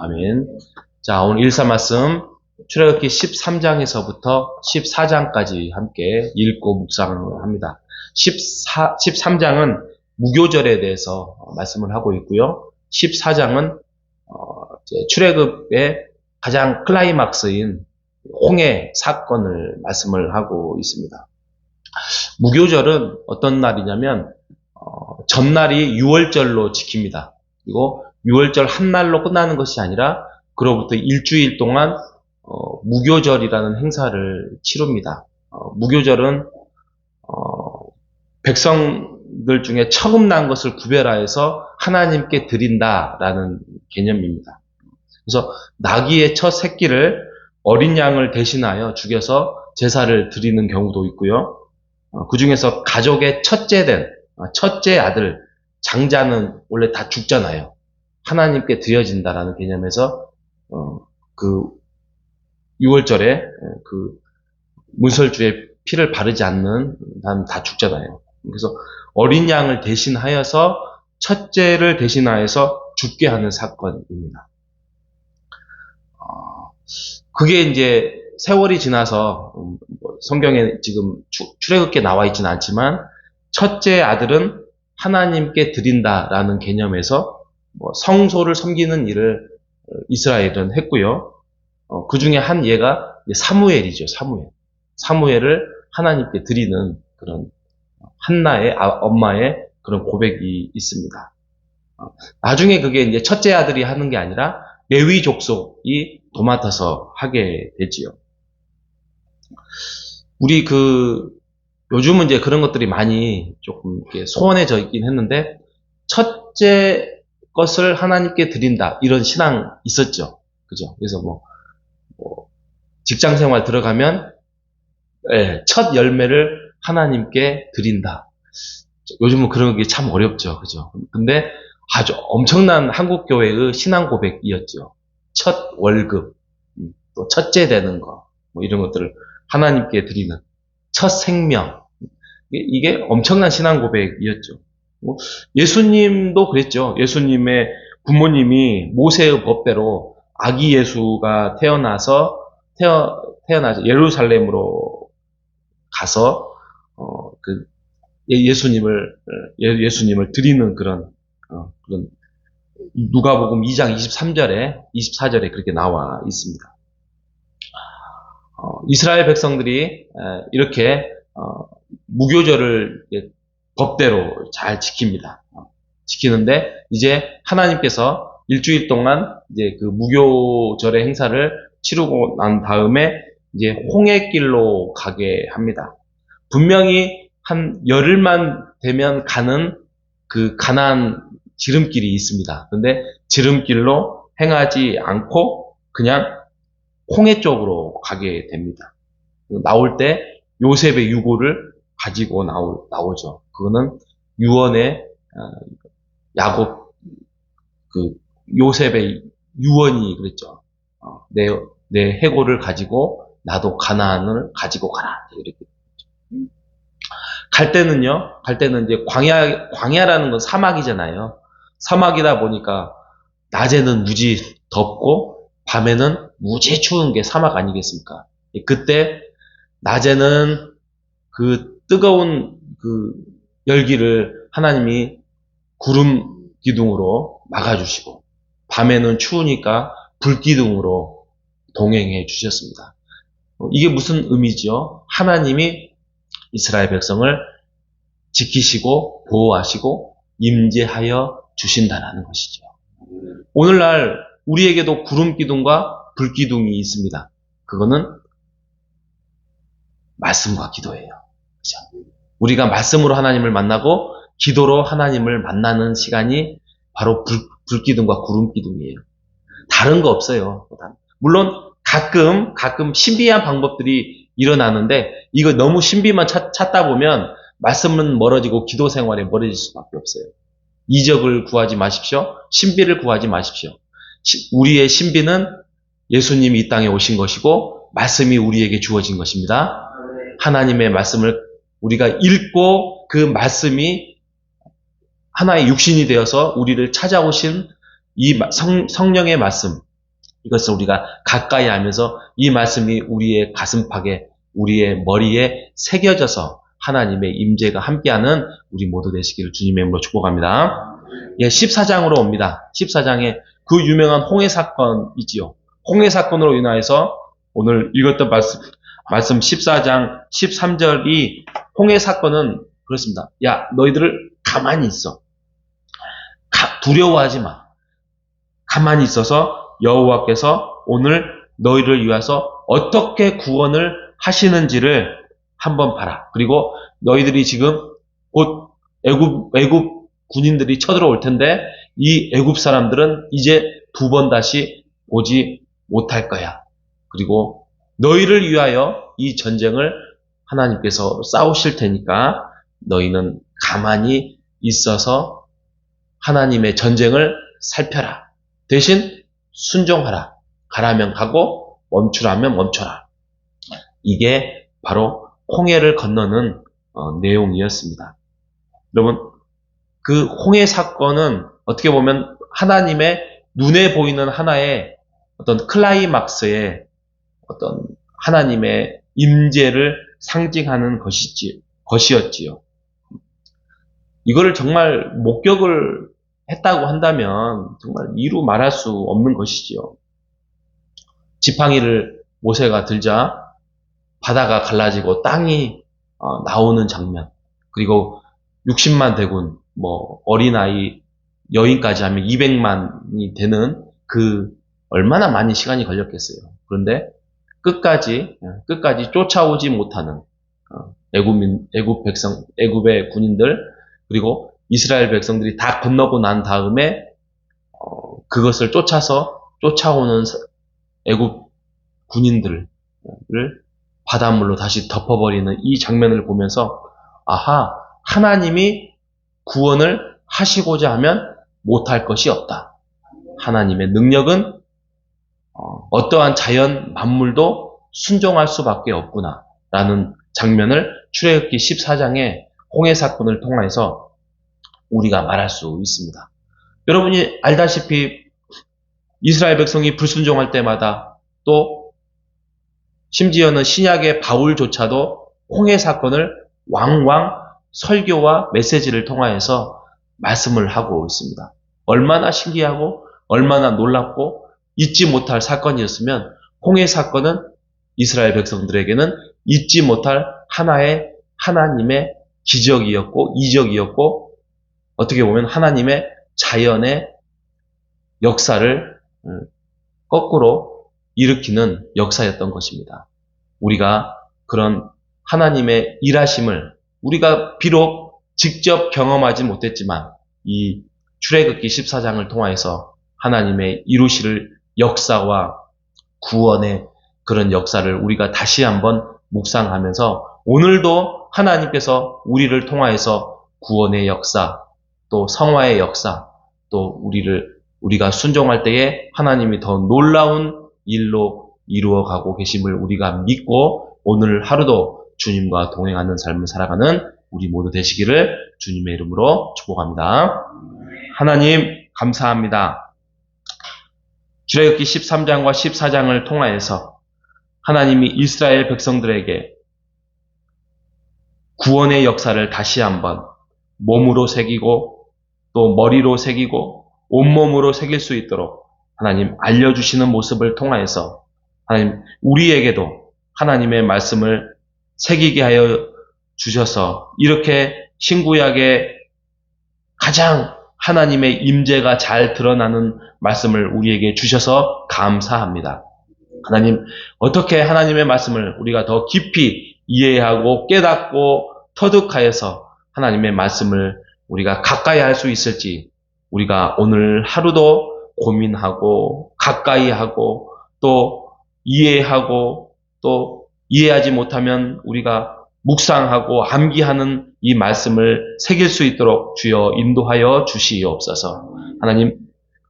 아멘. 자, 오늘 일사 말씀 출애굽기 13장에서부터 14장까지 함께 읽고 묵상을 합니다. 13장은 무교절에 대해서 말씀을 하고 있고요. 14장은 출애굽의 가장 클라이막스인 홍해 사건을 말씀을 하고 있습니다. 무교절은 어떤 날이냐면 전날이 유월절로 지킵니다. 그리고 유월절 한 날로 끝나는 것이 아니라 그로부터 일주일 동안 무교절이라는 행사를 치릅니다. 무교절은 백성들 중에 처음 난 것을 구별하여서 하나님께 드린다라는 개념입니다. 그래서 나귀의 첫 새끼를 어린 양을 대신하여 죽여서 제사를 드리는 경우도 있고요. 그 중에서 가족의 첫째 아들, 장자는 원래 다 죽잖아요. 하나님께 드려진다라는 개념에서 그 6월절에 그 문설주에 피를 바르지 않는 사람 다 죽잖아요. 그래서 어린 양을 대신하여서 첫째를 대신하여서 죽게 하는 사건입니다. 그게 이제 세월이 지나서 성경에 지금 출애굽기에 나와 있지는 않지만 첫째 아들은 하나님께 드린다라는 개념에서 성소를 섬기는 일을 이스라엘은 했고요. 그 중에 한 예가 사무엘이죠. 사무엘을 하나님께 드리는 그런 한나의 엄마의 그런 고백이 있습니다. 나중에 그게 이제 첫째 아들이 하는 게 아니라 레위 족속이 도맡아서 하게 되지요. 우리 요즘은 이제 그런 것들이 많이 조금 이렇게 소원해져 있긴 했는데, 첫째 것을 하나님께 드린다, 이런 신앙 있었죠. 그죠? 그래서 직장 생활 들어가면, 첫 열매를 하나님께 드린다. 요즘은 그런 게 참 어렵죠. 그죠? 근데 아주 엄청난 한국교회의 신앙 고백이었죠. 첫 월급, 또 첫째 되는 거, 이런 것들을 하나님께 드리는 첫 생명. 이게 엄청난 신앙 고백이었죠. 예수님도 그랬죠. 예수님의 부모님이 모세의 법대로 아기 예수가 태어나서 예루살렘으로 가서 예수님을 드리는 그런 누가복음 2장 24절에 그렇게 나와 있습니다. 이스라엘 백성들이 이렇게 무교절을 법대로 잘 지키는데 이제 하나님께서 일주일 동안 이제 그 무교절의 행사를 치르고 난 다음에 이제 홍해길로 가게 합니다. 분명히 한 열흘만 되면 가는 그 가나안 지름길이 있습니다. 근데 지름길로 행하지 않고 그냥 홍해 쪽으로 가게 됩니다. 나올 때 요셉의 유고를 가지고 나오죠. 그거는 유언의 야곱 요셉의 유언이 그랬죠. 내 해골을 가지고 나도 가나안을 가지고 가라. 이렇게. 갈 때는 이제 광야라는 건 사막이잖아요. 사막이다 보니까 낮에는 무지 덥고 밤에는 무지 추운 게 사막 아니겠습니까? 그때 낮에는 그 뜨거운 그 열기를 하나님이 구름 기둥으로 막아주시고 밤에는 추우니까 불 기둥으로 동행해 주셨습니다. 이게 무슨 의미죠? 하나님이 이스라엘 백성을 지키시고 보호하시고 임재하여 주신다는 것이죠. 오늘날 우리에게도 구름 기둥과 불 기둥이 있습니다. 그거는 말씀과 기도예요. 그렇죠? 우리가 말씀으로 하나님을 만나고 기도로 하나님을 만나는 시간이 바로 불 기둥과 구름 기둥이에요. 다른 거 없어요. 물론 가끔 신비한 방법들이 일어나는데 이거 너무 신비만 찾다 보면 말씀은 멀어지고 기도 생활에 멀어질 수밖에 없어요. 이적을 구하지 마십시오. 신비를 구하지 마십시오. 우리의 신비는 예수님이 이 땅에 오신 것이고 말씀이 우리에게 주어진 것입니다. 하나님의 말씀을 우리가 읽고 그 말씀이 하나의 육신이 되어서 우리를 찾아오신 이 성령의 말씀, 이것을 우리가 가까이 하면서 이 말씀이 우리의 가슴팍에, 우리의 머리에 새겨져서 하나님의 임재가 함께하는 우리 모두 되시기를 주님의 이름으로 축복합니다. 예, 14장으로 옵니다. 14장에 그 유명한 홍해 사건이지요. 홍해 사건으로 인하여서 오늘 읽었던 말씀 14장 13절이 홍해 사건은 그렇습니다. 야, 너희들을 가만히 있어. 두려워하지 마. 가만히 있어서 여호와께서 오늘 너희를 위해서 어떻게 구원을 하시는지를 한번 봐라. 그리고 너희들이 지금 곧 애굽 군인들이 쳐들어올 텐데 이 애굽 사람들은 이제 두 번 다시 오지 못할 거야. 그리고 너희를 위하여 이 전쟁을 하나님께서 싸우실 테니까 너희는 가만히 있어서 하나님의 전쟁을 살펴라. 대신 순종하라. 가라면 가고 멈추라면 멈춰라. 이게 바로 홍해를 건너는 내용이었습니다. 여러분, 그 홍해 사건은 어떻게 보면 하나님의 눈에 보이는 하나의 어떤 클라이막스의 어떤 하나님의 임재를 상징하는 것이었지요. 이거를 정말 목격을 했다고 한다면 정말 이루 말할 수 없는 것이지요. 지팡이를 모세가 들자 바다가 갈라지고 땅이 나오는 장면, 그리고 60만 대군, 어린아이, 여인까지 하면 200만이 되는 그 얼마나 많이 시간이 걸렸겠어요. 그런데 끝까지 쫓아오지 못하는 애굽의 군인들, 그리고 이스라엘 백성들이 다 건너고 난 다음에 그것을 쫓아오는 애굽 군인들을 바닷물로 다시 덮어버리는 이 장면을 보면서 아하, 하나님이 구원을 하시고자 하면 못할 것이 없다. 하나님의 능력은 어떠한 자연 만물도 순종할 수밖에 없구나 라는 장면을 출애굽기 14장의 홍해 사건을 통해서 우리가 말할 수 있습니다. 여러분이 알다시피 이스라엘 백성이 불순종할 때마다, 또 심지어는 신약의 바울조차도 홍해 사건을 왕왕 설교와 메시지를 통하여서 말씀을 하고 있습니다. 얼마나 신기하고 얼마나 놀랍고 잊지 못할 사건이었으면 홍해 사건은 이스라엘 백성들에게는 잊지 못할 하나의 하나님의 기적이었고 이적이었고, 어떻게 보면 하나님의 자연의 역사를 거꾸로 일으키는 역사였던 것입니다. 우리가 그런 하나님의 일하심을 우리가 비록 직접 경험하지 못했지만 이 출애굽기 14장을 통해서 하나님의 이루실 역사와 구원의 그런 역사를 우리가 다시 한번 묵상하면서 오늘도 하나님께서 우리를 통하여서 구원의 역사, 또 성화의 역사, 또 우리가 순종할 때에 하나님이 더 놀라운 일로 이루어가고 계심을 우리가 믿고 오늘 하루도 주님과 동행하는 삶을 살아가는 우리 모두 되시기를 주님의 이름으로 축복합니다. 하나님 감사합니다. 출애굽기 13장과 14장을 통하여서 하나님이 이스라엘 백성들에게 구원의 역사를 다시 한번 몸으로 새기고 또 머리로 새기고 온몸으로 새길 수 있도록 하나님 알려주시는 모습을 통하여서 하나님 우리에게도 하나님의 말씀을 새기게 하여 주셔서 이렇게 신구약의 가장 하나님의 임재가 잘 드러나는 말씀을 우리에게 주셔서 감사합니다. 하나님, 어떻게 하나님의 말씀을 우리가 더 깊이 이해하고 깨닫고 터득하여서 하나님의 말씀을 우리가 가까이 할 수 있을지 우리가 오늘 하루도 고민하고 가까이 하고 또 이해하고 또 이해하지 못하면 우리가 묵상하고 암기하는 이 말씀을 새길 수 있도록 주여 인도하여 주시옵소서. 하나님,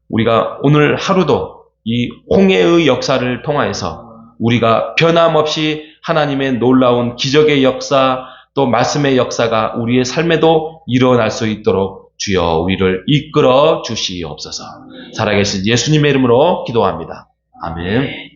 우리가 오늘 하루도 이 홍해의 역사를 통하여서 우리가 변함없이 하나님의 놀라운 기적의 역사 또 말씀의 역사가 우리의 삶에도 일어날 수 있도록 주여 우리를 이끌어 주시옵소서. 살아계신 예수님의 이름으로 기도합니다. 아멘.